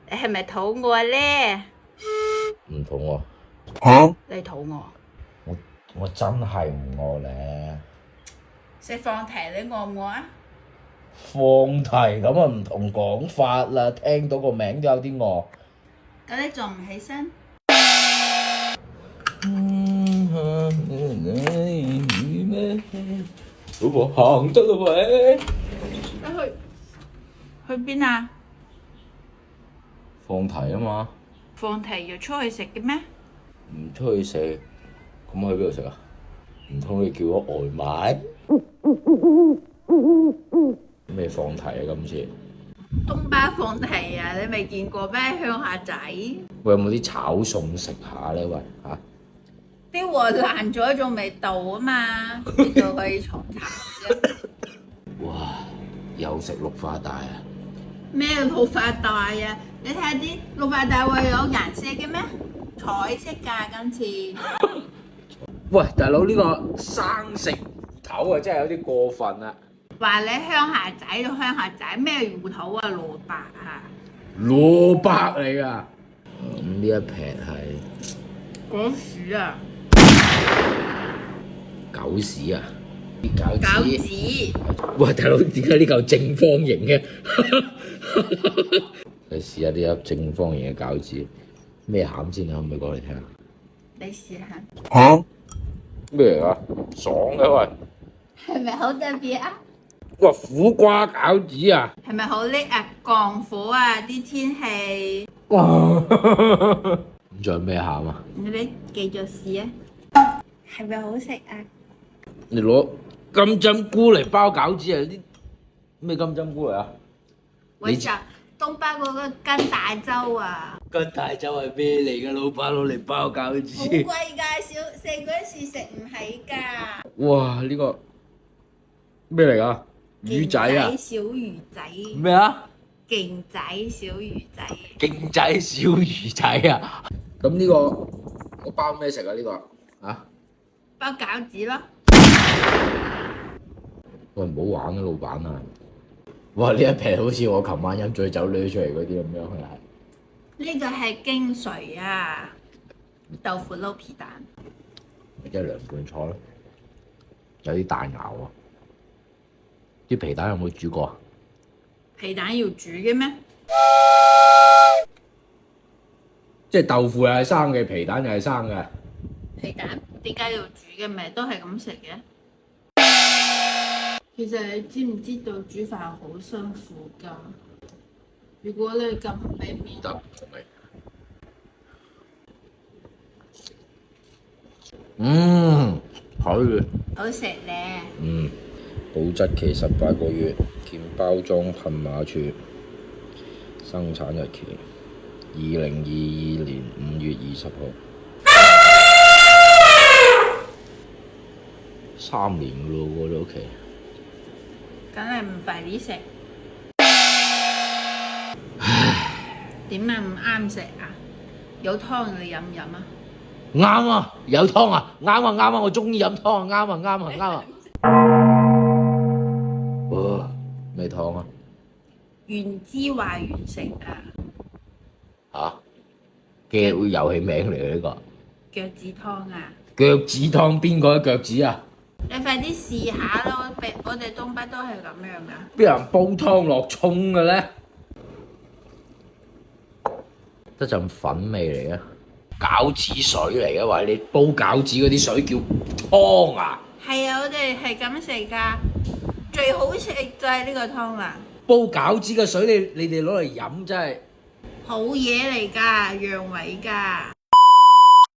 你係咪肚餓咧？唔肚餓。嚇？你肚餓？我真係唔餓咧。食放題你餓唔餓啊？放題咁啊唔同講法啦，聽到個名都有啲餓。咁你仲唔起身？老婆行得啦喂！去邊啊？放題啊嘛。放題要出去食嘅咩？唔出去食，咁去邊度食啊？唔通你叫咗外賣？咩放題啊今次？東巴放題啊！你未見過咩？鄉下仔喂，有冇啲炒餸食下咧？喂嚇！啲鑊爛咗仲未到啊嘛，你就可以重炒啫。哇！又食綠化帶啊！咩綠化帶啊？你睇下啲綠化帶會有顏色嘅咩？彩色㗎今次。喂，大佬呢個生食芋頭啊，真係有啲過分啦！話你鄉下仔到鄉下仔咩芋頭啊？蘿蔔啊？蘿蔔嚟㗎。咁呢一撇係果樹啊？狗屎啊！啲餃餃子。子。喂，大佬點解呢嚿正方形嘅？你試下呢粒正方形嘅餃子，咩餡先啊？可唔可以講嚟聽下？你試下。嚇？咩嚟㗎？爽嘅喂！係咪好特別啊？哇！苦瓜餃子啊！係咪好叻啊？降火啊！啲天氣。哇！咁仲有咩餡啊？你繼續試啊！係咪好食啊？你攞金針菇嚟包餃子啊？啲咩金針菇嚟啊？我就東北嗰個跟大洲啊！跟大洲係咩嚟㗎？老闆攞嚟包餃子。好貴㗎，細嗰時食唔起㗎。哇！呢個咩嚟㗎？魚仔啊！小魚仔。咩啊？勁仔小魚仔。勁仔小魚仔啊！咁呢個我包咩食啊？呢個啊？包餃子咯。喂，唔好玩啊，老闆啊！哇！呢一撇好似我琴晚飲醉酒掠出嚟嗰啲咁樣係。呢個係京水啊！豆腐撈皮蛋。一涼拌菜咯，有啲彈牙喎。啲皮蛋有冇煮過啊？皮蛋要煮嘅咩？即係豆腐又係生嘅，皮蛋又係生嘅。皮蛋點解要煮嘅？咪都係咁食嘅。其實你知唔知道煮飯好辛苦㗎？如果你咁唔俾面，得，可以。好食咧。保質期18個月，見包裝噴碼處，生產日期2022年5月20號。3年㗎咯喎，呢屋企。梗係唔快啲食。點解唔啱食啊？有湯你飲唔飲啊？啱啊，有湯啊，啱啊啱啊，我中意飲湯啊，啱啊啱啊啱啊。哇，咩湯啊？原汁話原食啊！嚇，嘅遊戲名嚟嘅呢個。腳趾湯啊！腳趾湯邊個嘅腳趾啊？你快啲試下啦！我哋東北都係咁樣噶。邊有人煲湯落葱嘅咧？得陣粉味嚟啊！餃子水嚟嘅，話你煲餃子嗰啲水叫湯啊！係啊，我哋係咁食噶，最好食就係呢個湯啦。煲餃子嘅水你哋攞嚟飲真係好嘢嚟㗎，陽痿㗎。